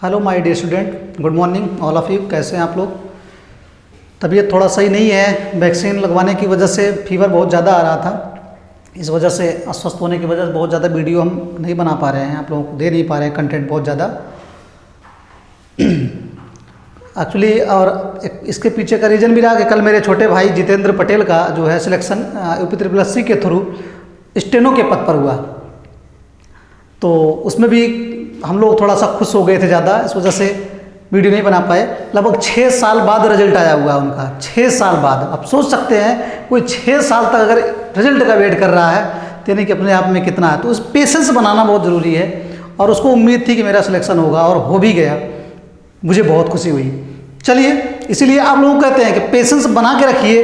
Hello my dear student, good morning all of you. कैसे हैं आप लोग? तबीयत थोड़ा सही नहीं है, वैक्सीन लगवाने की वजह से फीवर बहुत ज़्यादा आ रहा था। इस वजह से अस्वस्थ होने की वजह से बहुत ज़्यादा वीडियो हम नहीं बना पा रहे हैं, आप लोगों को दे नहीं पा रहे हैं कंटेंट बहुत ज़्यादा एक्चुअली। और इसके पीछे का रीज़न भी रहा कि कल मेरे छोटे भाई जितेंद्र पटेल का जो है सिलेक्शन UP के थ्रू स्टेनो के पद पर हुआ, तो उसमें भी हम लोग थोड़ा सा खुश हो गए थे ज़्यादा, इस वजह से वीडियो नहीं बना पाए। लगभग 6 साल बाद रिजल्ट आया हुआ है उनका, 6 साल बाद। आप सोच सकते हैं कोई 6 साल तक अगर रिजल्ट का वेट कर रहा है तो यानी कि अपने आप में कितना है। तो उस पेशेंस बनाना बहुत ज़रूरी है, और उसको उम्मीद थी कि मेरा सिलेक्शन होगा और हो भी गया, मुझे बहुत खुशी हुई। चलिए, इसीलिए आप लोग कहते हैं कि पेशेंस बना के रखिए।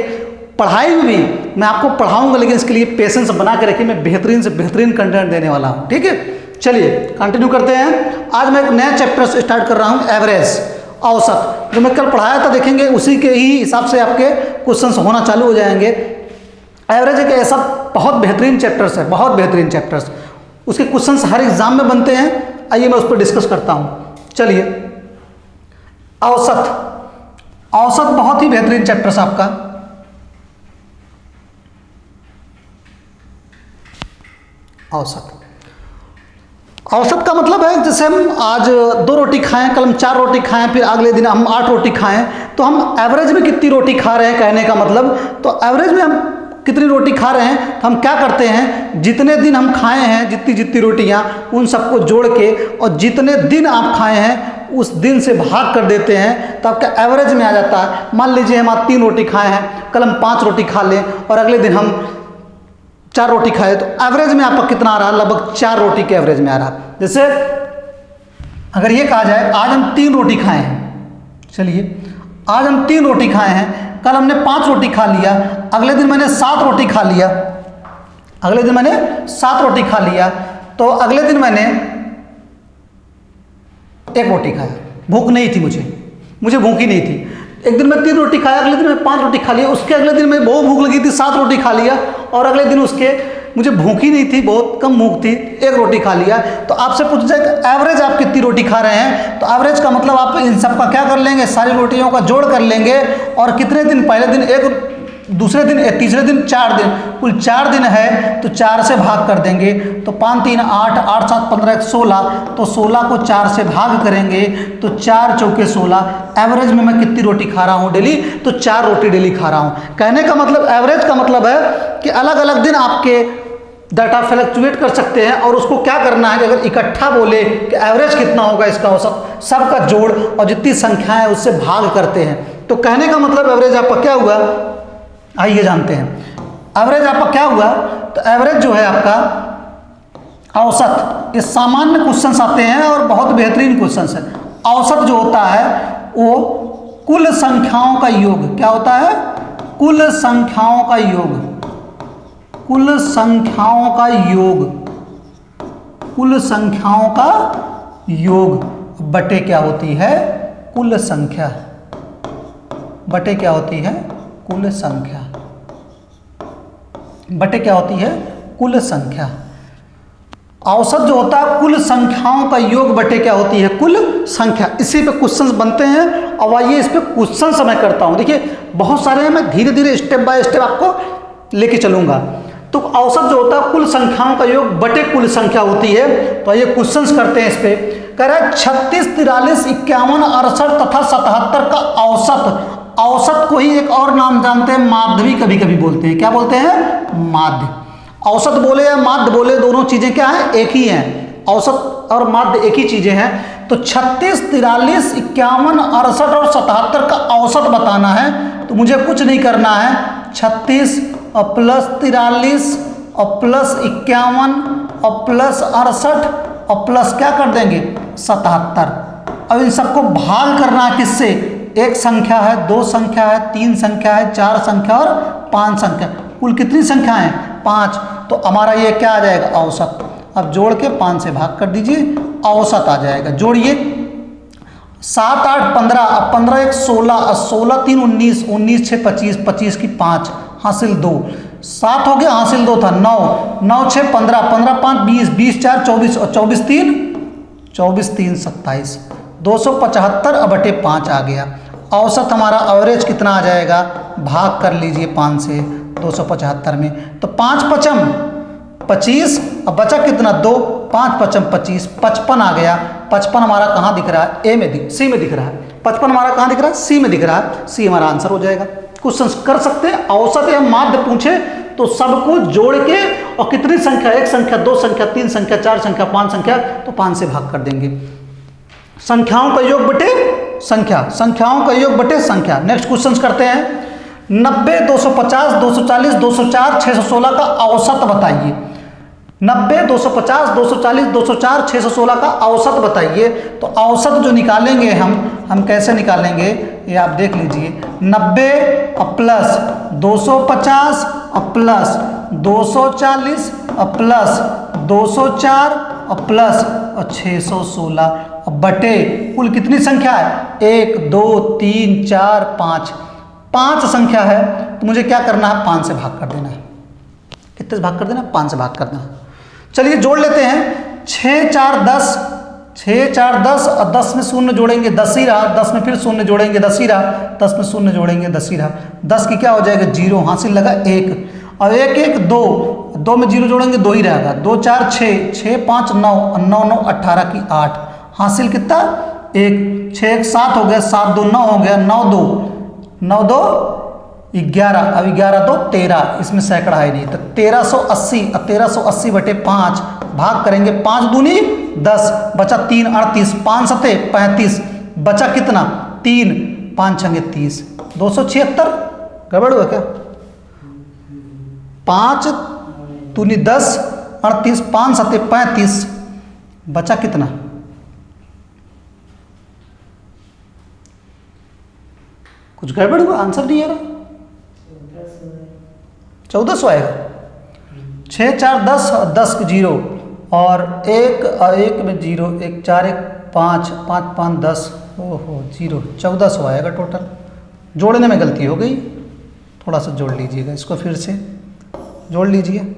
पढ़ाई में भी मैं आपको पढ़ाऊँगा, लेकिन इसके लिए पेशेंस बना के रखिए। मैं बेहतरीन से बेहतरीन कंटेंट देने वाला हूँ, ठीक है। चलिए कंटिन्यू करते हैं। आज मैं एक नया चैप्टर से स्टार्ट कर रहा हूँ, एवरेज, औसत। जो मैं कल पढ़ाया था देखेंगे, उसी के ही हिसाब से आपके क्वेश्चंस होना चालू हो जाएंगे। एवरेज एक ऐसा बहुत बेहतरीन चैप्टर्स है, बहुत बेहतरीन चैप्टर्स, उसके क्वेश्चंस हर एग्जाम में बनते हैं। आइए मैं उस पर डिस्कस करता हूँ। चलिए, औसत। औसत बहुत ही बेहतरीन चैप्टर्स आपका। औसत, औसत का मतलब है जैसे हम आज 2 रोटी खाएं, कल हम 4 रोटी खाएं, फिर अगले दिन हम 8 रोटी खाएं, तो हम एवरेज में कितनी रोटी खा रहे हैं कहने का मतलब। तो एवरेज में हम कितनी रोटी खा रहे हैं, तो हम क्या करते हैं, जितने दिन हम खाए हैं, जितनी जितनी रोटियां, उन सबको जोड़ के और जितने दिन आप खाए हैं उस दिन से भाग कर देते हैं, तो आपका एवरेज में आ जाता है। मान लीजिए हम आज 3 रोटी खाए हैं, कल हम 5 रोटी खा लें और अगले दिन हम 4 रोटी खाए, तो एवरेज में आपका कितना आ रहा है, लगभग 4 रोटी के एवरेज में आ रहा है। जैसे अगर ये कहा जाए आज हम 3 रोटी खाए हैं, चलिए आज हम 3 रोटी खाए हैं, कल हमने 5 रोटी खा लिया, अगले दिन मैंने 7 रोटी खा लिया, अगले दिन मैंने 7 रोटी खा लिया, तो अगले दिन मैंने 1 रोटी खाया, भूख नहीं थी मुझे भूख ही नहीं थी। एक दिन मैं 3 रोटी खाया, अगले दिन मैं 5 रोटी खा लिया, उसके अगले दिन मैं बहुत भूख लगी थी, 7 रोटी खा लिया, और अगले दिन उसके मुझे भूख ही नहीं थी, बहुत कम भूख थी, 1 रोटी खा लिया। तो आपसे पूछ जाए कि एवरेज आप कितनी रोटी खा रहे हैं, तो एवरेज का मतलब आप इन सब का क्या कर लेंगे, सारी रोटियों का जोड़ कर लेंगे, और कितने दिन, पहले दिन 1, दूसरे दिन 1, तीसरे दिन 4 दिन, कुल 4 दिन है तो 4 से भाग कर देंगे, तो 5 3 8, 8 7 15 16, तो 16 को 4 से भाग करेंगे तो 4 चौके 16। एवरेज में मैं कितनी रोटी खा रहा हूँ डेली, तो 4 रोटी डेली खा रहा हूँ। कहने का मतलब एवरेज का मतलब है कि अलग अलग दिन आपके डाटा फ्लक्चुएट कर सकते हैं, और उसको क्या करना है कि अगर इकट्ठा बोले कि एवरेज कितना होगा इसका औसत, सबका जोड़ और जितनी संख्याएं हैं उससे भाग करते हैं। तो कहने का मतलब एवरेज आपका क्या हुआ, आइए जानते हैं। एवरेज आपका क्या हुआ, तो एवरेज जो है आपका औसत, ये सामान्य क्वेश्चंस आते हैं और बहुत बेहतरीन क्वेश्चंस है। औसत जो होता है वो कुल संख्याओं का योग, क्या होता है, कुल संख्याओं का योग, कुल संख्याओं का योग, कुल संख्याओं का योग बटे क्या होती है, कुल संख्या, बटे क्या होती है, कुल संख्या, बटे क्या होती है, कुल संख्या। औसत जो होता है कुल संख्याओं का योग बटे क्या होती है, कुल संख्या। इसी पे क्वेश्चंस बनते हैं, और आइए इस पे क्वेश्चंस मैं करता हूं। देखिए बहुत सारे हैं, मैं धीरे धीरे स्टेप बाय स्टेप आपको लेके चलूंगा। तो औसत जो होता है कुल संख्याओं का योग बटे कुल संख्या होती है। तो आइए क्वेश्चंस करते हैं इस पे। कह रहा है 36, 43, 51, 68 तथा 77 का औसत। औसत को ही एक और नाम जानते हैं, माध्य भी कभी कभी बोलते हैं। क्या बोलते हैं, माध्य। औसत बोले या माध्य बोले, दोनों चीजें क्या है, एक ही हैं। औसत और माध्य एक ही चीजें हैं। तो 36, 43, 51, 68 और 77 का औसत बताना है, तो मुझे कुछ नहीं करना है, 36 और प्लस 43 और प्लस 51 और प्लस 68 और प्लस क्या कर देंगे, 77। अब इन सबको भाग करना है किससे, 1 संख्या है, 2 संख्या है, 3 संख्या है, 4 संख्या और 5 संख्या, कुल कितनी संख्या है, 5। तो हमारा ये क्या आ जाएगा, औसत। अब जोड़ के 5 से भाग कर दीजिए, औसत आ जाएगा। जोड़िए 7 8 15, अब 15 1 16, 16 3 19, 19 6 25, 25 की 5, हासिल 2, 7 हो गया, हासिल 2 था, 9, 9 6 15, 15 5 20, 20 4 24 और 24 3 27, 275/5 आ गया। औसत हमारा एवरेज कितना आ जाएगा, भाग कर लीजिए 5 से 275 में, तो 5 पचम 25, अब बचा कितना 2, 5 पचम 25, 55 आ गया। 55 हमारा कहाँ दिख रहा है, सी में दिख रहा है। 55 हमारा कहाँ दिख रहा है, सी में दिख रहा है। सी हमारा आंसर हो जाएगा। क्वेश्चन कर सकते हैं, औसत या माध्य पूछे तो सबको जोड़ के, और कितनी संख्या, 1 संख्या 2 संख्या 3 संख्या 4 संख्या 5 संख्या, तो 5 से भाग कर देंगे। संख्याओं का योग बटे संख्या, संख्याओं का योग बटे संख्या। नेक्स्ट क्वेश्चन करते हैं। 90, 250, 240, 204, 616 का औसत बताइए। 90, 250, 240, 204, 616 का औसत बताइए। तो औसत जो निकालेंगे हम कैसे निकालेंगे, ये आप देख लीजिए। 90 प्लस 250 प्लस 240 प्लस 204 प्लस 616 बटे कुल कितनी संख्या है, 1 2 3 4 5, 5 संख्या है। तो मुझे क्या करना है, 5 से भाग कर देना है। कितने से भाग कर देना, 5 से भाग कर देना। चलिए जोड़ लेते हैं। 6 4 10, 6 4 10 और 10 में शून्य जोड़ेंगे 10 ही रहा, 10 में फिर शून्य जोड़ेंगे 10 ही रहा, 10 में शून्य जोड़ेंगे 10 ही रहा। 10 की क्या हो जाएगा 0, हासिल लगा 1, और 1 1 2, 2 में 0 जोड़ेंगे 2 ही रहेगा। 2 4 6, 6 5 9, 9 9 18 की 8, हासिल कितना 1, 6 1 7 हो गया, 7 2 9 हो गया, 9 2 9 2 11, अब 11 2 13, इसमें सैकड़ा है नहीं, तो 1380, अब 1380 बटे 5 भाग करेंगे। 5 दूनी 10, बचा 3 38, 5 सते 35, बचा कितना 3, 5 छंगे 30, 276। गड़बड़ हुआ क्या, 5 दूनी 10 38, 5 सते 35, बचा कितना, कुछ गड़बड़ हुआ, आंसर नहीं आ रहा। 1400 आएगा। 6 4 10 और 10 0, और 1 में 0, 1 4 1 5, 5 5 10, ओहो 0, 1400 आएगा टोटल। जोड़ने में गलती हो गई, थोड़ा सा जोड़ लीजिएगा, इसको फिर से जोड़ लीजिए।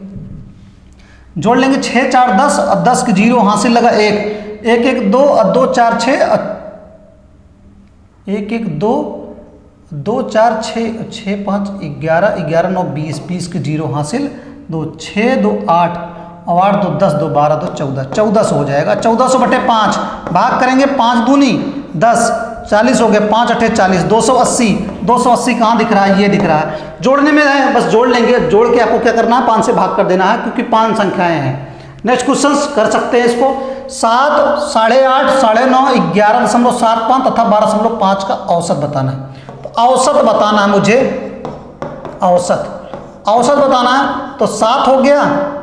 जोड़ लेंगे 6 4 10 और 10 के 0, हासिल लगा 1, 1 1 2 और 2 4 6, 1 1 2 2 4 6, 6 5 11, 11 9 20, 20 के 0, हासिल 2, 6 2 8, और 8 2 10, 2 12 2 14, 1400 हो जाएगा। 1400 बटे 5 भाग करेंगे, 5 दूनी 10, 40 हो गए, 5 8 40, 280, 280 कहाँ दिख रहा है, ये दिख रहा है। जोड़ने में है, बस जोड़ लेंगे, जोड़ के आपको क्या करना है, 5 से भाग कर देना है, क्योंकि 5 संख्याएं हैं। नेक्स्ट क्वेश्चन कर सकते हैं इसको। 7 8.5 9.5 11.75 तथा 12.5 का औसत बताना है। औसत बताना है मुझे, औसत बताना है। तो 7 हो गया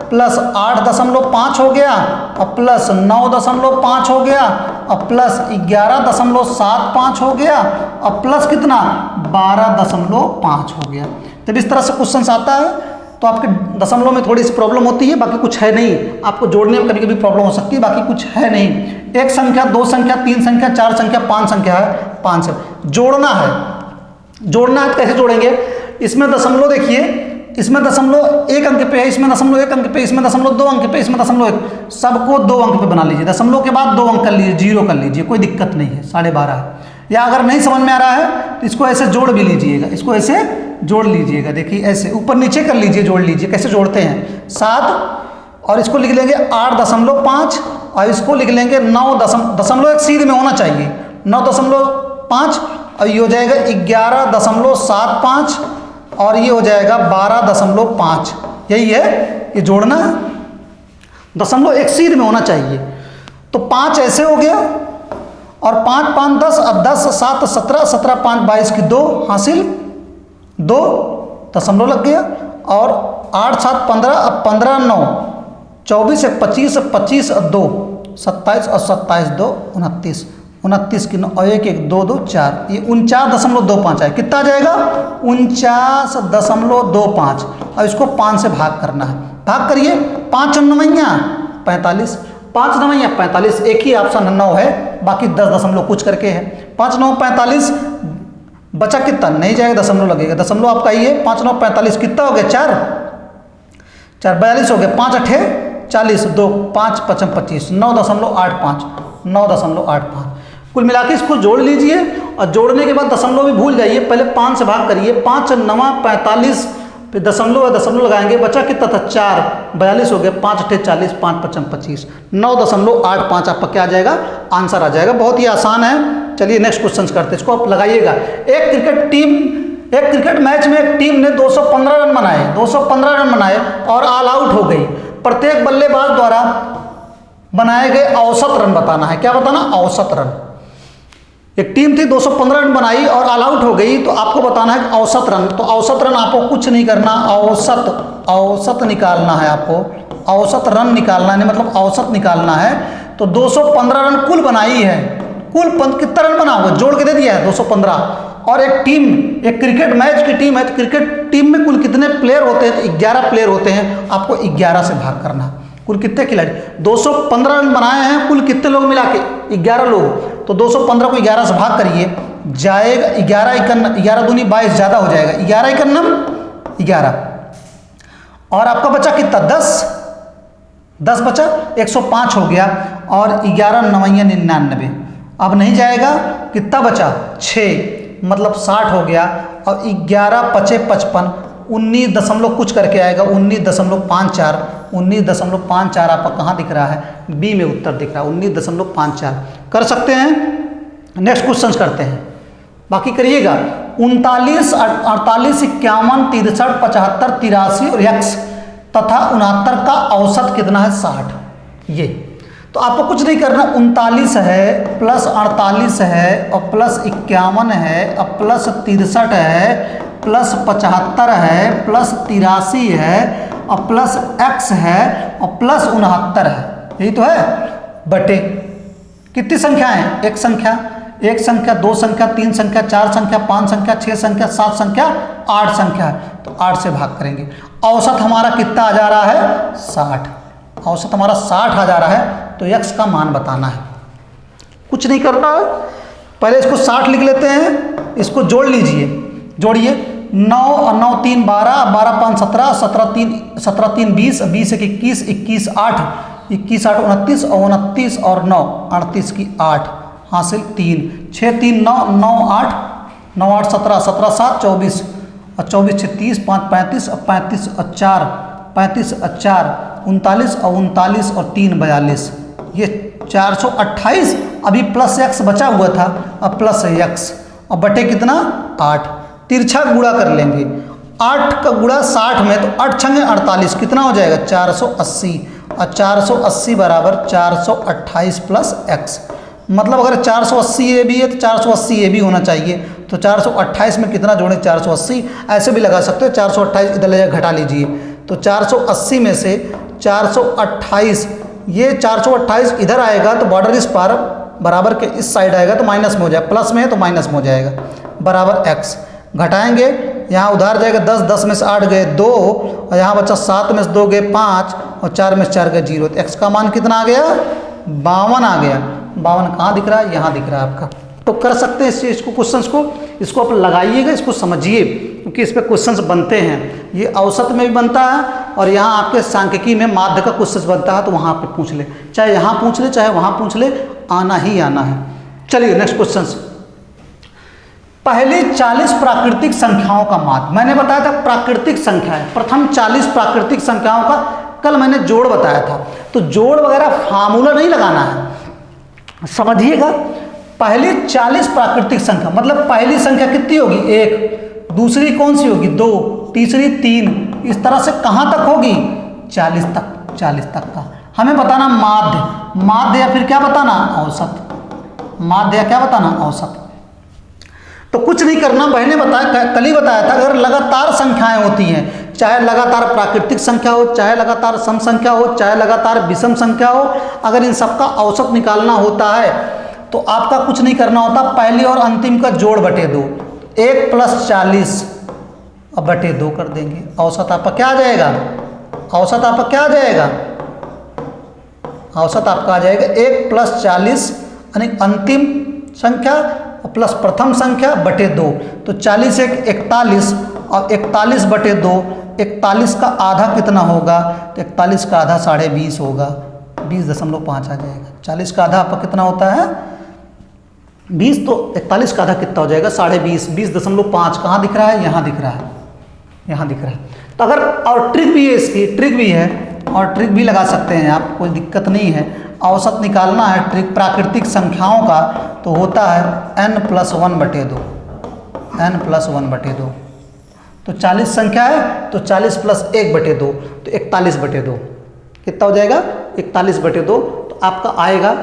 प्लस 8.5 हो गया, और प्लस 9.5 हो गया, और प्लस 11.75 हो गया, और प्लस कितना 12.5 हो गया। जब इस तरह से क्वेश्चन आता है तो आपके दशमलव में थोड़ी सी प्रॉब्लम होती है, बाकी कुछ है नहीं। आपको जोड़ने में कभी कभी प्रॉब्लम हो सकती है, बाकी कुछ है नहीं। 1 संख्या 2 संख्या 3 संख्या 4 संख्या 5 संख्या है, 5 से जोड़ना है। जोड़ना है कैसे जोड़ेंगे, इसमें दशमलव देखिए, इसमें दशमलव 1 अंक पे है, इसमें दशमलव 1 अंक पे, इसमें दशमलव 2 अंक पे, इसमें दशमलव 1, सबको 2 अंक पे बना लीजिए। दशमलव के बाद 2 अंक कर लीजिए, 0 कर लीजिए, कोई दिक्कत नहीं है। 12.5 है। या अगर नहीं समझ में आ रहा है तो इसको ऐसे जोड़ भी लीजिएगा, इसको ऐसे जोड़ लीजिएगा। देखिए ऐसे ऊपर नीचे कर लीजिए, जोड़ लीजिए। कैसे जोड़ते हैं, 7 और इसको लिख लेंगे 8.5, और इसको लिख लेंगे 9 दशमलव 1 सीध में होना चाहिए, 9.5, और ये हो जाएगा 11.75, और ये हो जाएगा 12.5। यही है, ये जोड़ना है, दशमलव 1 सीध में होना चाहिए। तो 5 ऐसे हो गया, और 5 5 10, और 10 7 17, 17 5 22 की 2, हासिल 2 दशमलव लग गया, और 8 7 15, अब 15 9 24 1 25, 25 और 2 27, और 27 2 29, 29 की 9, और 1 1 2 2 4, ये 49.25 है। कितना जाएगा 49.25, और इसको 5 से भाग करना है। भाग करिए, 5 9 45, 5 9 45, एक ही ऑप्शन 9 है, बाकी 10 दशमलव कुछ करके है। 5 9 45, बचा कितना, नहीं जाएगा, दशमलव लगेगा। दशमलव आपका ये 5 9 45 कितना हो गया, 4 4 42 हो गया, 5 8 40, 2 5 5 25, 9.85, 9.85। कुल मिला के इसको जोड़ लीजिए और जोड़ने के बाद दशमलव भी भूल जाइए, पहले 5 से भाग करिए, 5 9 45, फिर दशमलव लगाएंगे, बचा कितना था 4, 42 हो गया, 5 8 40, 5 5 25, 9.85 आपका क्या आ जाएगा, आंसर आ जाएगा। बहुत ही आसान है। चलिए नेक्स्ट क्वेश्चन करते हैं, इसको आप लगाइएगा। एक क्रिकेट मैच में एक टीम ने 215 रन बनाए और ऑल आउट हो गई। प्रत्येक बल्लेबाज द्वारा बनाए गए औसत रन बताना है। क्या बताना, औसत रन। एक टीम थी 215 रन बनाई और ऑल आउट हो गई, तो आपको बताना है औसत रन। तो औसत रन आपको कुछ नहीं करना, औसत निकालना है आपको, औसत रन निकालना है, मतलब औसत निकालना है। तो 215 रन कुल बनाई है, कुल कितना रन बना हुआ जोड़ के दे दिया है 215। और एक क्रिकेट मैच की टीम है, तो क्रिकेट टीम में कुल कितने प्लेयर होते हैं, तो 11 प्लेयर होते हैं। आपको 11 से भाग करना। कुल कितने खिलाड़ी, 215 रन बनाए हैं, कुल कितने लोग मिला के 11 लोग। तो 215 को 11 से भाग करिए, जाएगा 11 दूनी 22, ज़्यादा हो जाएगा, 11 एकन्नम 11। और आपका बचा कितना, 10 बचा, 105 हो गया। और 11 9 99, अब नहीं जाएगा, कितना बचा 6, मतलब 60 हो गया। और 11 5 55, 19 दशमलव कुछ करके आएगा, 19.54 आपका कहाँ दिख रहा है, बी में उत्तर दिख रहा है, 19.54 कर सकते हैं। नेक्स्ट क्वेश्चन करते हैं, बाकी करिएगा। 39 48 51 63 75 83 और x तथा 69 का औसत कितना है, 60। ये तो आपको कुछ नहीं करना, 39 है प्लस 48 है और प्लस 51 है और प्लस 63 है प्लस 75 है प्लस 83 है और प्लस x है और प्लस 69 है। यही तो है, बटे कितनी संख्याएं हैं, एक संख्या, 2 संख्या, 3 संख्या, 4 संख्या, 5 संख्या, 6 संख्या, 7 संख्या, 8 संख्या है। तो 8 से भाग करेंगे। औसत हमारा कितना आ जा रहा है, 60। औसत हमारा 60 आ जा रहा है। तो x का मान बताना है, कुछ नहीं करना है। पहले इसको 60 लिख लेते हैं, इसको जोड़ लीजिए, जोड़िए। 9 और 9 3 12, 12 5 17, 17 3 20, 20 1 21, 21 8, 21 8 29 और 29 और 9 38 की 8 हासिल 3, 6 3 9 9 8 9 8 17, 17 7 24 और 24 6 30, 5 35 और 35 और 4 35 और 4 39 और 39 और 3 42, ये 428। अभी प्लस x बचा हुआ था, अब प्लस x और बटे कितना 8, तिरछा गुणा कर लेंगे। 8 का गुणा 60 में, तो 8 छंगे 48, कितना हो जाएगा 480 और 480 बराबर 428 प्लस x। मतलब अगर 480 ये भी है तो 480 ये भी होना चाहिए। तो 428 में कितना जोड़ें, 480। ऐसे भी लगा सकते हो, 428 इधर ले जाकर घटा लीजिए। तो 480 में से 428, ये 428 इधर आएगा तो बॉर्डर इस पार बराबर के इस साइड आएगा तो माइनस में हो जाएगा, प्लस में है तो माइनस में हो जाएगा, बराबर x। घटाएंगे, यहाँ उधार जाएगा 10, 10 में से 8 गए 2 और यहाँ बचा 7 में से 2 गए 5 और 4 में से 4 गए 0। तो x का मान कितना आ गया, 52 आ गया। 52 कहाँ दिख रहा है, यहाँ दिख रहा है आपका। तो कर सकते हैं इसको, क्वेश्चंस को, इसको आप लगाइएगा, इसको समझिए, क्योंकि इस पर क्वेश्चंस बनते हैं। ये औसत में भी बनता है और यहाँ आपके सांख्यिकी में माध्य का क्वेश्चंस बनता है, तो वहाँ पे पूछ ले, चाहे यहाँ पूछ ले चाहे वहाँ पूछ ले, आना ही आना है। चलिए नेक्स्ट क्वेश्चन। पहली 40 प्राकृतिक संख्याओं का माध्य, मैंने बताया था प्राकृतिक संख्याएं, प्रथम 40 प्राकृतिक संख्याओं का कल मैंने जोड़ बताया था। तो जोड़ वगैरह फार्मूला नहीं लगाना है, समझिएगा। पहली 40 प्राकृतिक संख्या मतलब पहली संख्या कितनी होगी, 1, दूसरी कौन सी होगी, 2, तीसरी 3, इस तरह से कहाँ तक होगी, 40 तक, 40 तक का हमें बताना माध्य या फिर क्या बताना, औसत। माध्य या क्या बताना, औसत। तो कुछ नहीं करना, बहने बताया, कल ही बताया था, अगर लगातार संख्याएं होती हैं, चाहे लगातार प्राकृतिक संख्या हो, चाहे लगातार सम संख्या हो, चाहे लगातार विषम संख्या हो, अगर इन सबका औसत निकालना होता है तो आपका कुछ नहीं करना होता, पहली और अंतिम का जोड़ बटे 2, 1 + 40 अब बटे 2 कर देंगे। औसत आपका क्या आ जाएगा, औसत आपका क्या आ जाएगा, औसत आपका आ जाएगा 1 + 40 यानी अंतिम संख्या प्लस प्रथम संख्या बटे 2। तो 40 1 41 और 41 बटे 2, 41 का आधा कितना होगा, तो 41 का आधा 20.5 होगा, 20.5 आ जाएगा। 40 का आधा आपका कितना होता है, 20 तो 41 का आधा कितना हो जाएगा 20.5, 20.5 कहाँ दिख रहा है, यहाँ दिख रहा है, यहाँ दिख रहा है। तो अगर और ट्रिक भी है, इसकी ट्रिक भी है और ट्रिक भी लगा सकते हैं आप, कोई दिक्कत नहीं है। औसत निकालना है ट्रिक प्राकृतिक संख्याओं का, तो होता है n+1/2, n+1/2। तो 40 संख्या है तो 40 + 1/2 तो 41/2 कितना हो जाएगा 41/2। तो आपका आएगा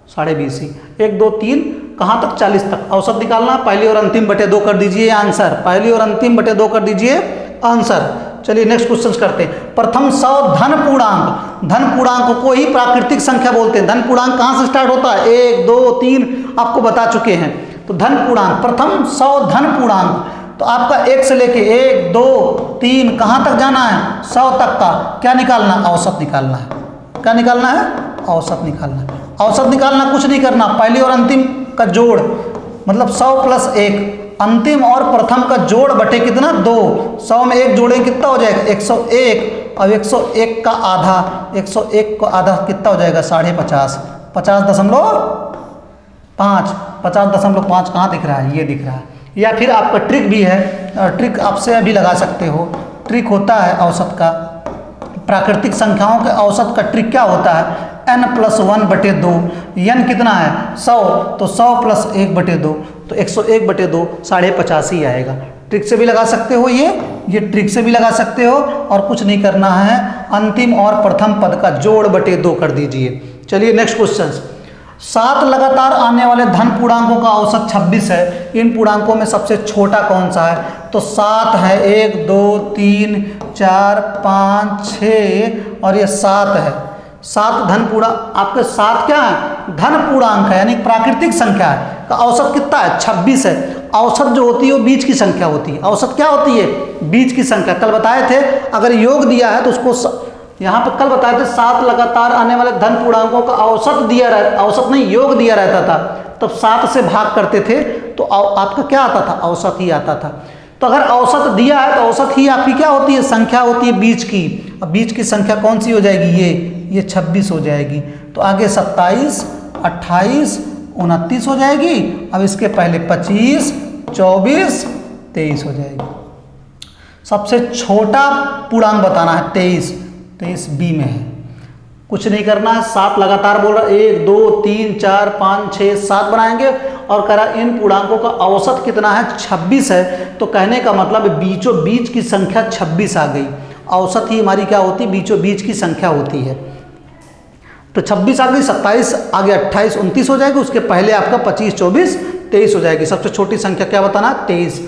20.5 ही। 1 2 3 कहाँ तक 40 तक औसत निकालना, पहली और अंतिम बटे 2 कर दीजिए आंसर, पहली और अंतिम बटे 2 कर दीजिए आंसर। चलिए नेक्स्ट क्वेश्चन करते हैं। प्रथम 100 धन पूर्णांक, धन पूर्णांक को ही प्राकृतिक संख्या बोलते हैं। धन पूर्णांक कहाँ से स्टार्ट होता है, 1 2 3 आपको बता चुके हैं। तो धन पूर्णांक, प्रथम 100 धन पूर्णांक, तो आपका 1 से लेके 1 2 3 कहाँ तक जाना है 100 तक का क्या निकालना, औसत निकालना है। क्या निकालना है, औसत निकालना है। औसत निकालना कुछ नहीं करना, पहली और अंतिम का जोड़, मतलब 100 + 1, अंतिम और प्रथम का जोड़ बटे कितना 2, 100 में 1 जोड़ें कितना हो जाएगा 101, और 101 का आधा, 101 का आधा कितना हो जाएगा 50.5, 50.5, 50.5 कहाँ दिख रहा है, ये दिख रहा है। या फिर आपका ट्रिक भी है, ट्रिक आपसे अभी लगा सकते हो। ट्रिक होता है औसत का, प्राकृतिक संख्याओं के औसत का ट्रिक क्या होता है, n+1/2, n कितना है 100, तो 100 + 1/2 तो 101/2 50.5 ही आएगा। ट्रिक से भी लगा सकते हो, ये ट्रिक से भी लगा सकते हो, और कुछ नहीं करना है, अंतिम और प्रथम पद का जोड़ बटे 2 कर दीजिए। चलिए नेक्स्ट क्वेश्चन। 7 लगातार आने वाले धन पूर्णांकों का औसत 26 है। इन पूर्णांकों में सबसे छोटा कौन सा है, तो 7 है, 1 2 3 4 5 6 और ये 7 है। 7 धन पूर्णांक, आपके 7 क्या है, धन पूर्णांक है, यानी प्राकृतिक संख्या है, का औसत कितना है 26 है। औसत जो होती है वो बीच की संख्या होती है। औसत क्या होती है, बीच की संख्या। कल बताए थे अगर योग दिया है तो उसको यहाँ पर कल बताए थे 7 लगातार आने वाले धन पूर्णांकों का औसत दिया रहता, औसत नहीं योग दिया रहता था, तब 7 से भाग करते थे तो आपका क्या आता था, औसत ही आता था। तो अगर औसत दिया है तो औसत ही आपकी क्या होती है, संख्या होती है बीच की। अब बीच की संख्या कौन सी हो जाएगी, ये 26 हो जाएगी। तो आगे 27 28 29 हो जाएगी। अब इसके पहले 25 24 23 हो जाएगी। सबसे छोटा पूर्णांक बताना है 23 बी में है, कुछ नहीं करना है। 7 लगातार बोल रहा है, 1 2 3 4 5 6 7 बनाएंगे, और कह रहा इन पूर्णांकों का औसत कितना है 26 है। तो कहने का मतलब बीचों बीच की संख्या 26 आ गई। औसत ही हमारी क्या होती है, बीचों बीच की संख्या होती है। तो 26 आ गई, 27 आगे 28 29 हो जाएगी, उसके पहले आपका 25 24 23 हो जाएगी। सबसे छोटी संख्या क्या बताना, 23।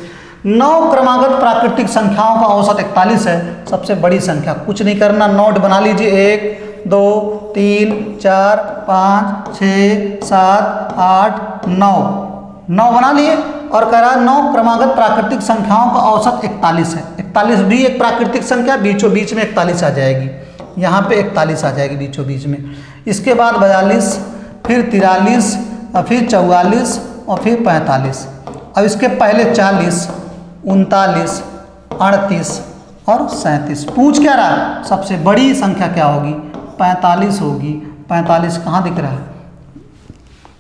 9 क्रमागत प्राकृतिक संख्याओं का औसत 41 है। सबसे बड़ी संख्या, कुछ नहीं करना, नोट बना लीजिए, 1 2 3 4 5 6 7 8 9 बना लिए। और कह रहा 9 क्रमागत प्राकृतिक संख्याओं का औसत 41 है। 41 भी एक प्राकृतिक संख्या, बीचों बीच में 41 आ जाएगी, यहाँ पे 41 आ जाएगी बीचों बीच में। इसके बाद 42, फिर 43 और फिर 44 और फिर 45। अब इसके पहले 40 39 38 और 37। पूछ क्या रहा है, सबसे बड़ी संख्या क्या होगी, 45 होगी। 45 कहाँ दिख रहा है,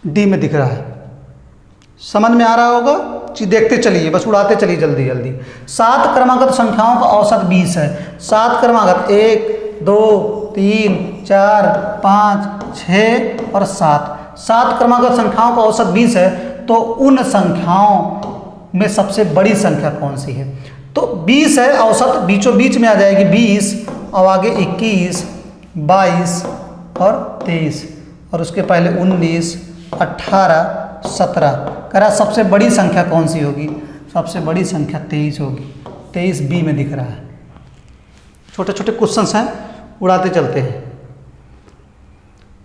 डी में दिख रहा है। समझ में आ रहा होगा, देखते चलिए, बस उड़ाते चलिए जल्दी जल्दी। 7 क्रमागत संख्याओं का औसत 20 है। 7 क्रमागत 1 2 3 4 5 6 और 7। 7 क्रमागत संख्याओं का औसत 20 है। तो उन संख्याओं में सबसे बड़ी संख्या कौन सी है, तो 20 है औसत, बीचों बीच में आ जाएगी 20, और आगे 21 22 और 23, और उसके पहले 19 18 17। कह रहा सबसे बड़ी संख्या कौन सी होगी, सबसे बड़ी संख्या 23 होगी। 23 बी में दिख रहा है। छोटे छोटे क्वेश्चंस हैं, उड़ाते चलते हैं।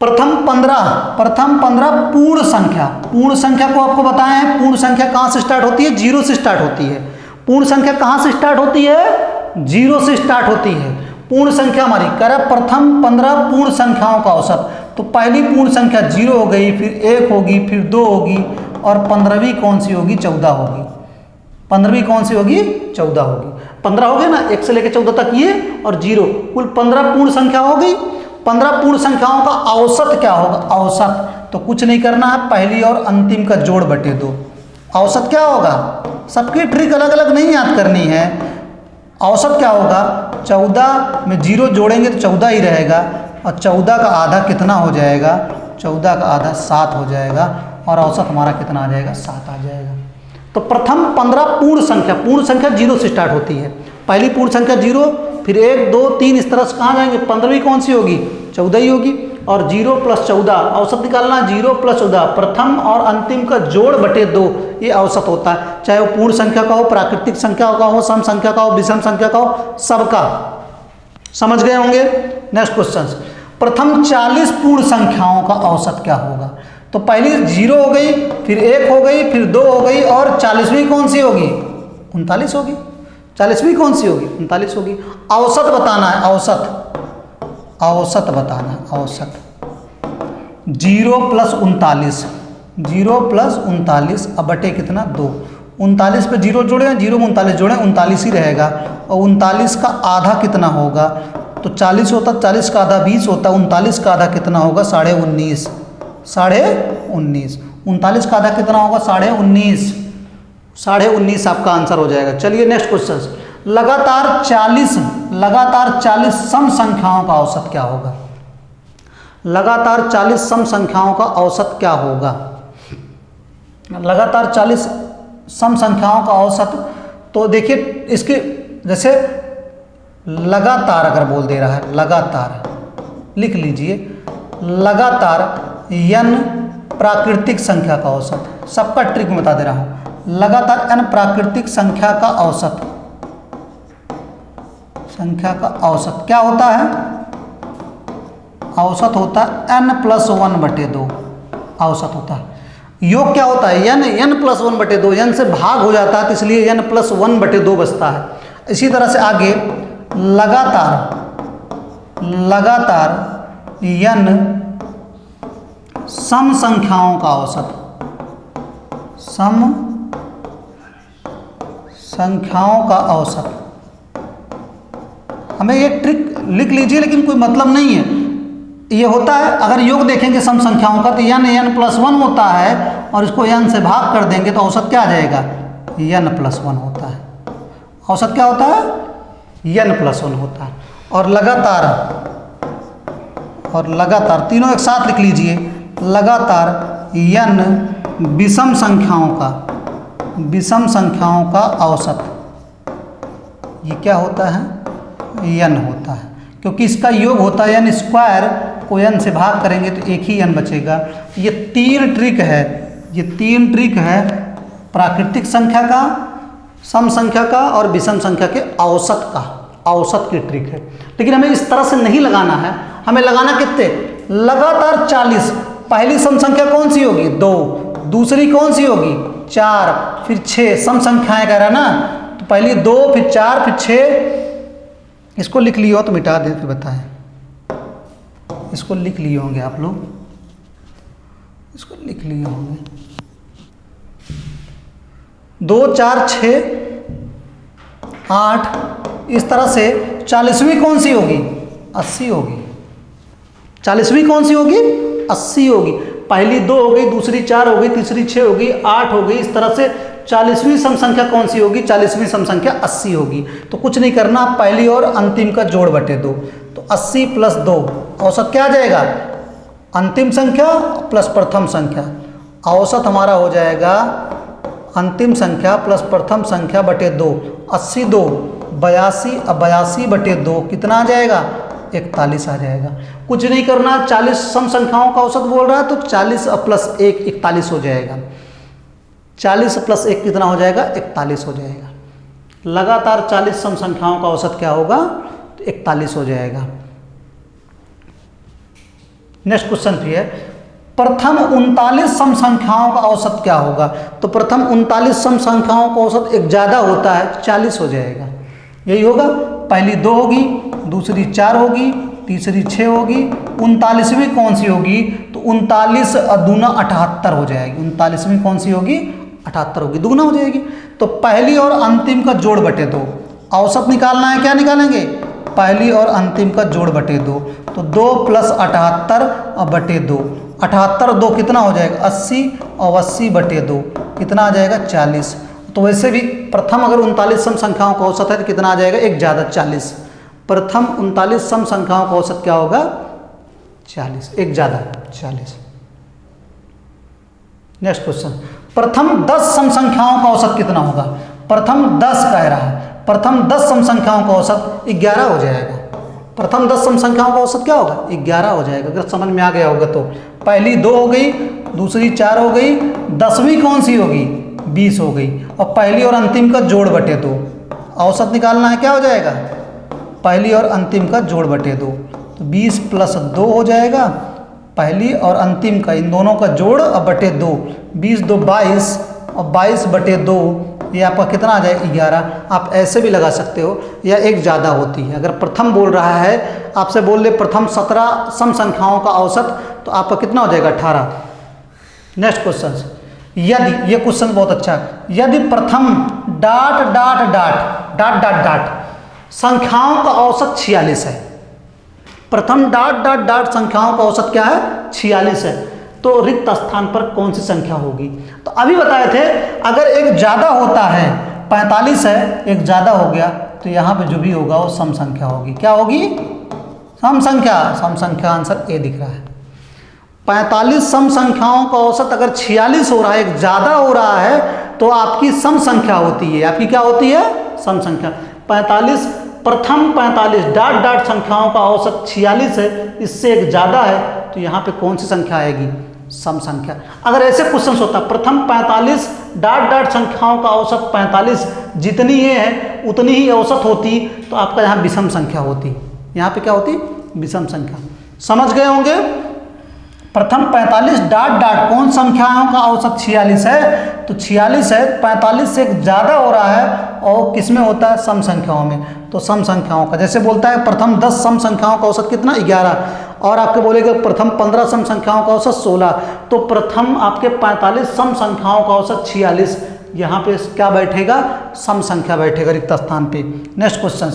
प्रथम 15 पूर्ण संख्या। पूर्ण संख्या को आपको बताए हैं, पूर्ण संख्या कहाँ से स्टार्ट होती है, 0 से स्टार्ट होती है। पूर्ण संख्या कहाँ से स्टार्ट होती है, 0 से स्टार्ट होती है। पूर्ण संख्या हमारी कह रहा प्रथम 15 पूर्ण संख्याओं का औसत। तो पहली पूर्ण संख्या 0 हो गई, फिर 1 होगी, फिर 2 होगी, और 15वीं कौन सी होगी, 14 होगी। 15वीं कौन सी होगी, 14 होगी। 15 हो गए ना, 1 से लेकर 14 तक ये, और 0, कुल 15 पूर्ण संख्या हो गई। 15 पूर्ण संख्याओं का औसत क्या होगा, औसत तो कुछ नहीं करना है, पहली और अंतिम का जोड़ बटे 2। औसत क्या होगा, सबकी ट्रिक अलग अलग नहीं याद करनी है। औसत क्या होगा, 14 में 0 जोड़ेंगे तो 14 ही रहेगा, और 14 का आधा कितना हो जाएगा, 14 का आधा 7 हो जाएगा, और औसत हमारा कितना आ जाएगा, 7 आ जाएगा। तो प्रथम 15 पूर्ण संख्या 0 से स्टार्ट होती है। पहली पूर्ण संख्या 0, फिर 1 2 3 इस तरह से कहाँ जाएंगे, 15वीं कौन सी होगी, 14 ही होगी। और 0 + 14 औसत निकालना, 0 + 14 प्रथम और अंतिम का जोड़ बटे 2, ये औसत होता है। चाहे वो पूर्ण संख्या का हो, प्राकृतिक संख्या का हो, सम संख्या का हो, विषम संख्या का हो, सबका। समझ गए होंगे। नेक्स्ट क्वेश्चन, प्रथम 40 पूर्ण संख्याओं का औसत क्या होगा। तो पहली 0 हो गई, फिर 1 हो गई, फिर 2 हो गई, और 40वीं कौन सी होगी, 39 होगी। 40वीं कौन सी होगी, 39 होगी। औसत बताना है, औसत बताना है, औसत। 0 + 39, 0 + 39 अब बटे कितना, 2। 39 पे 0 जोड़े, 0 में 39 जोड़े, 39 ही रहेगा। और 39 का आधा कितना होगा, तो 40 होता, 40 का आधा 20 होता, 39 का आधा कितना होगा, 19.5, 19.5। 39 का आधा कितना होगा, 19.5, 19.5 आपका आंसर हो जाएगा। चलिए नेक्स्ट क्वेश्चन, लगातार 40 सम संख्याओं का औसत क्या होगा। लगातार 40 सम संख्याओं का औसत क्या होगा। लगातार 40 सम संख्याओं का औसत, तो देखिए इसके जैसे लगातार अगर बोल दे रहा है, लगातार लिख लीजिए, लगातार n प्राकृतिक संख्या का औसत, सबका ट्रिक मैं बता दे रहा हूँ। लगातार n प्राकृतिक संख्या का औसत, संख्या का औसत क्या होता है, औसत होता है n + 1 बटे 2, औसत होता है। योग क्या होता है, n + 1 बटे 2, n से भाग हो जाता है तो इसलिए n + 1 बटे 2 बचता है। इसी तरह से आगे लगातार n सम संख्याओं का औसत, सम संख्याओं का औसत। हमें ये ट्रिक लिख लीजिए, लेकिन कोई मतलब नहीं है। ये होता है, अगर योग देखेंगे सम संख्याओं का तो n + 1 होता है, और इसको n से भाग कर देंगे तो औसत क्या आ जाएगा, n + 1 होता है। औसत क्या होता है, n + 1 होता है। और लगातार तीनों एक साथ लिख लीजिए, लगातार n विषम संख्याओं का औसत, ये क्या होता है, n होता है, क्योंकि इसका योग होता है n², को n से भाग करेंगे तो एक ही n बचेगा। ये 3 ट्रिक है, प्राकृतिक संख्या का, सम संख्या का और विषम संख्या के औसत का, औसत की ट्रिक है। लेकिन हमें इस तरह से नहीं लगाना है, हमें लगाना कितने, लगातार 40। पहली सम संख्या कौन सी होगी, 2, दूसरी कौन सी होगी, 4, फिर 6, सम संख्याएं कह रहा है ना, तो पहली 2, फिर 4, फिर 6। इसको लिख लिए हो तो मिटा दें, फिर बताएं। इसको लिख लिए होंगे आप लोग, इसको लिख लिए होंगे, 2 4 6 8, इस तरह से 40वीं कौन सी होगी, 80 होगी। 40वीं कौन सी होगी, 80 होगी। पहली 2 हो गई, दूसरी 4 हो गई, तीसरी 6 हो गई, 8 हो गई। इस तरह से 40वीं सम संख्या कौन सी होगी, 40वीं सम संख्या 80 होगी। तो कुछ नहीं करना, पहली और अंतिम का जोड़ बटे 2, तो 80 + 2 औसत क्या आ जाएगा, अंतिम संख्या प्लस प्रथम संख्या। औसत हमारा हो जाएगा अंतिम संख्या प्लस प्रथम संख्या बटे 2। 80 2 82, अब 82 बटे 2 कितना आ जाएगा, 41 आ जाएगा। कुछ नहीं करना, 40 सम संख्याओं का औसत बोल रहा है तो 40 + 1 41 हो जाएगा। 40 + 1 कितना हो जाएगा, 41 हो जाएगा। लगातार 40 सम संख्याओं का औसत क्या होगा, तो 41 हो जाएगा। नेक्स्ट क्वेश्चन भी है, प्रथम 39 सम संख्याओं का औसत क्या होगा। तो प्रथम 39 सम संख्याओं का औसत एक ज़्यादा होता है, 40 हो जाएगा। यही होगा, पहली 2 होगी, दूसरी 4 होगी, तीसरी 6 होगी, 39वीं कौन सी होगी, तो 39 दूना 78 हो जाएगी। 39वीं कौन सी होगी, 78 होगी, दुगना हो जाएगी। तो पहली और अंतिम का जोड़ बटे 2, औसत निकालना है, क्या निकालेंगे, पहली और अंतिम का जोड़ बटे 2, तो 2 + 78 बटे 2, 78 2 कितना हो जाएगा 80 और 80/2 कितना आ जाएगा 40। तो वैसे भी प्रथम अगर 39 सम संख्याओं का औसत है तो कितना आ जाएगा एक ज़्यादा 40। प्रथम 39 सम संख्याओं का औसत क्या होगा 40, एक ज़्यादा 40। नेक्स्ट क्वेश्चन, प्रथम 10 सम संख्याओं का औसत कितना होगा। प्रथम 10 कह रहा है, प्रथम 10 सम संख्याओं का औसत 11 हो जाएगा। प्रथम 10 सम संख्याओं का औसत क्या होगा 11 हो जाएगा, अगर समझ में आ गया होगा तो। पहली 2 हो गई, दूसरी 4 हो गई, 10वीं कौन सी होगी 20 हो गई, और पहली और अंतिम का जोड़ बटे 2। औसत निकालना है, क्या हो जाएगा पहली और अंतिम का जोड़ बटे 2, तो 20 + 2 हो जाएगा। पहली और अंतिम का इन दोनों का जोड़ और बटे 2, 20 2 22 और 22/2 ये आपका कितना आ जाएगा 11। आप ऐसे भी लगा सकते हो, या एक ज़्यादा होती है। अगर प्रथम बोल रहा है, आपसे बोल ले प्रथम 17 सम संख्याओं का औसत, तो आपका कितना हो जाएगा 18। नेक्स्ट क्वेश्चन, यदि, ये क्वेश्चन बहुत अच्छा है, यदि प्रथम ... संख्याओं का औसत 46 है। प्रथम ... संख्याओं का औसत क्या है 46 है, तो रिक्त स्थान पर कौन सी संख्या होगी। तो अभी बताए थे अगर एक ज़्यादा होता है, 45 है, एक ज़्यादा हो गया, तो यहाँ पे जो भी होगा वो सम संख्या होगी। क्या होगी सम संख्या। सम संख्या आंसर ए दिख रहा है। 45 सम संख्याओं का औसत अगर 46 हो रहा है, एक ज़्यादा हो रहा है, तो आपकी सम संख्या होती है। आपकी क्या होती है सम संख्या। 45 प्रथम 45 ... संख्याओं का औसत 46 है, इससे एक ज़्यादा है, तो यहाँ पे कौन सी संख्या आएगी सम संख्या। अगर ऐसे क्वेश्चन होता प्रथम 45 ... संख्याओं का औसत 45, जितनी ये है उतनी ही औसत होती, तो आपका यहाँ विषम संख्या होती। यहाँ पे क्या होती विषम संख्या। समझ गए होंगे। प्रथम 45 ... कौन संख्याओं का औसत 46 है, तो 46 है, 45 से एक ज़्यादा हो रहा है, और किस में होता है सम संख्याओं में, तो सम संख्याओं का। जैसे बोलता है प्रथम 10 सम संख्याओं का औसत कितना 11, और आपके बोलेगा प्रथम 15 सम संख्याओं का औसत 16, तो प्रथम आपके 45 सम संख्याओं का औसत 46, यहाँ पे क्या बैठेगा सम संख्या बैठेगा रिक्त स्थान पे। नेक्स्ट क्वेश्चन,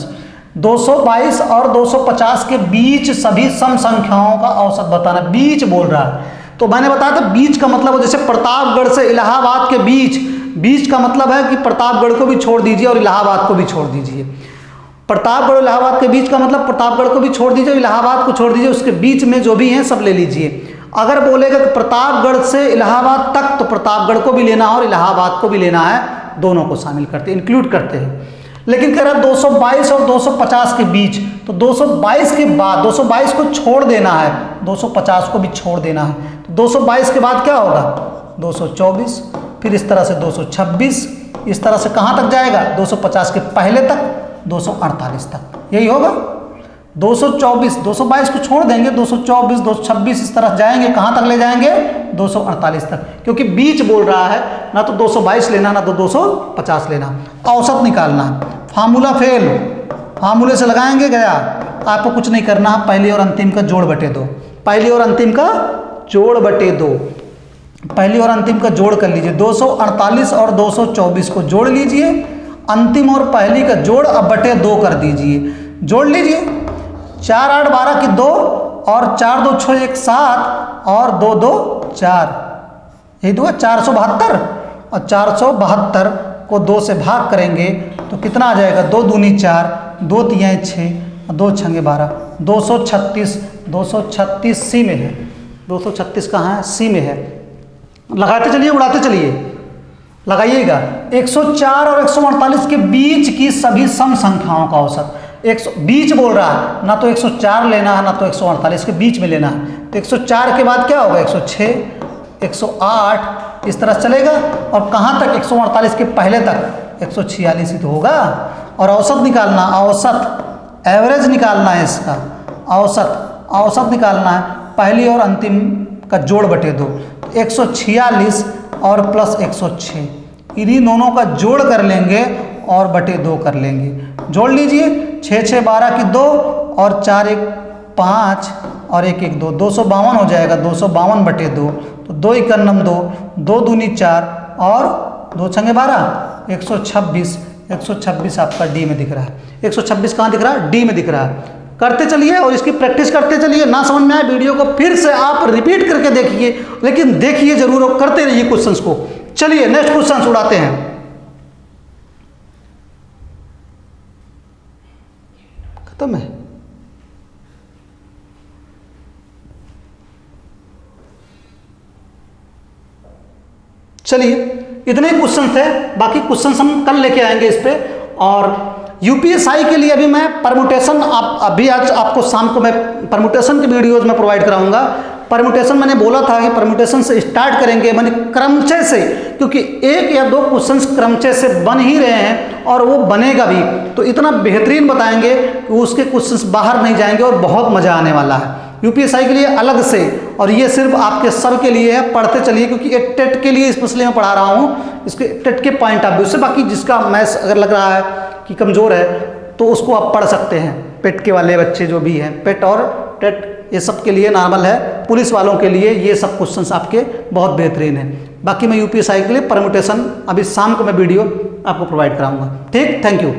222 और 250 के बीच सभी सम संख्याओं का औसत बताना। बीच बोल रहा है, तो मैंने बताया था बीच का मतलब जैसे प्रतापगढ़ से इलाहाबाद के बीच, बीच का मतलब है कि प्रतापगढ़ को भी छोड़ दीजिए और इलाहाबाद को भी छोड़ दीजिए। प्रतापगढ़ इलाहाबाद के बीच का मतलब प्रतापगढ़ को भी छोड़ दीजिए, इलाहाबाद को छोड़ दीजिए, उसके बीच में जो भी हैं सब ले लीजिए। अगर बोलेगा कि प्रतापगढ़ से इलाहाबाद तक, तो प्रतापगढ़ को भी लेना है और इलाहाबाद को भी लेना है, दोनों को शामिल करते हैं, इंक्लूड करते हैं। लेकिन कह रहा 222 और 250 के बीच, तो 222 के बाद 222 को छोड़ देना है, 250 को भी छोड़ देना है, तो 222 के बाद क्या होगा 224, फिर इस तरह से 226, इस तरह से कहाँ तक जाएगा 250 के पहले तक 248 तक, यही होगा। 224 222 को छोड़ देंगे, 224 226 इस तरह जाएंगे, कहाँ तक ले जाएंगे 248 तक, क्योंकि बीच बोल रहा है, ना तो 222 लेना ना तो 250 लेना। औसत निकालना है, फार्मूला फेल, फार्मूले से लगाएंगे गया, आपको कुछ नहीं करना है। पहली और अंतिम का जोड़ बटे 2, पहली और अंतिम का जोड़ बटे 2, पहली और अंतिम का जोड़ कर लीजिए। 248 और 224 को जोड़ लीजिए, अंतिम और पहली का जोड़ अब बटे 2 कर दीजिए, जोड़ लीजिए। 4 8 12 की 2 और 4 2 6 1 7 और 2 2 4, यही दो 472, और 472 को 2 से भाग करेंगे तो कितना आ जाएगा 2 दूनी 4, 2 तियाँ 6, 2 छंगे 12, 236। 236 सी में है, 236 कहाँ है सी में है। लगाते चलिए उड़ाते चलिए, लगाइएगा। 104 और 148 के बीच की सभी सम संख्याओं का औसत, 100 बीच बोल रहा है, ना तो 104 लेना है ना तो 148 के बीच में लेना है। तो 104 के बाद क्या होगा 106 108 इस तरह चलेगा, और कहाँ तक 148 के पहले तक 146 ही तो होगा। और औसत निकालना, औसत एवरेज निकालना है इसका, औसत निकालना है, पहली और अंतिम का जोड़ बटे 2, 146 और प्लस 106, इन्हीं दोनों का जोड़ कर लेंगे और बटे 2 कर लेंगे। जोड़ लीजिए, 6 6 12 की 2 और 4 1 5 और 1 1 2, 252 हो जाएगा, 252 बटे 2, तो 2 1 2, 2 दूनी 4 और 2 छंगे 12, 126 आपका डी में दिख रहा है। 126 कहाँ दिख रहा है डी में दिख रहा है। करते चलिए और इसकी प्रैक्टिस करते चलिए। ना समझ में आए वीडियो को फिर से आप रिपीट करके देखिए, लेकिन देखिए जरूर और करते रहिए क्वेश्चंस को। चलिए नेक्स्ट क्वेश्चन उड़ाते हैं। खत्म है। चलिए इतने क्वेश्चन थे, बाकी क्वेश्चन हम कल लेके आएंगे इस पे। और यूपीएसआई के लिए अभी मैं परमुटेशन अभी आज आपको शाम को मैं परमुटेशन की वीडियोज में प्रोवाइड कराऊंगा। परमुटेशन मैंने बोला था कि परमुटेशन से स्टार्ट करेंगे, मैंने क्रमचय से, क्योंकि एक या दो क्वेश्चंस क्रमचय से बन ही रहे हैं और वो बनेगा भी, तो इतना बेहतरीन बताएंगे कि उसके क्वेश्चंस बाहर नहीं जाएंगे और बहुत मज़ा आने वाला है यूपीएसआई के लिए अलग से। और ये सिर्फ आपके सब के लिए है, पढ़ते चलिए, क्योंकि ये टेट के लिए स्पेशली मैं पढ़ा रहा हूँ, इसके टेट के पॉइंट ऑफ व्यू से। बाकी जिसका मैथ्स अगर लग रहा है कि कमज़ोर है तो उसको आप पढ़ सकते हैं, पेट के वाले बच्चे जो भी हैं, पेट और टेट ये सब के लिए नॉर्मल है। पुलिस वालों के लिए ये सब क्वेश्चंस आपके बहुत बेहतरीन हैं। बाकी मैं यूपीएसआई के लिए परमुटेशन अभी शाम को मैं वीडियो आपको प्रोवाइड कराऊंगा। ठीक, थैंक यू।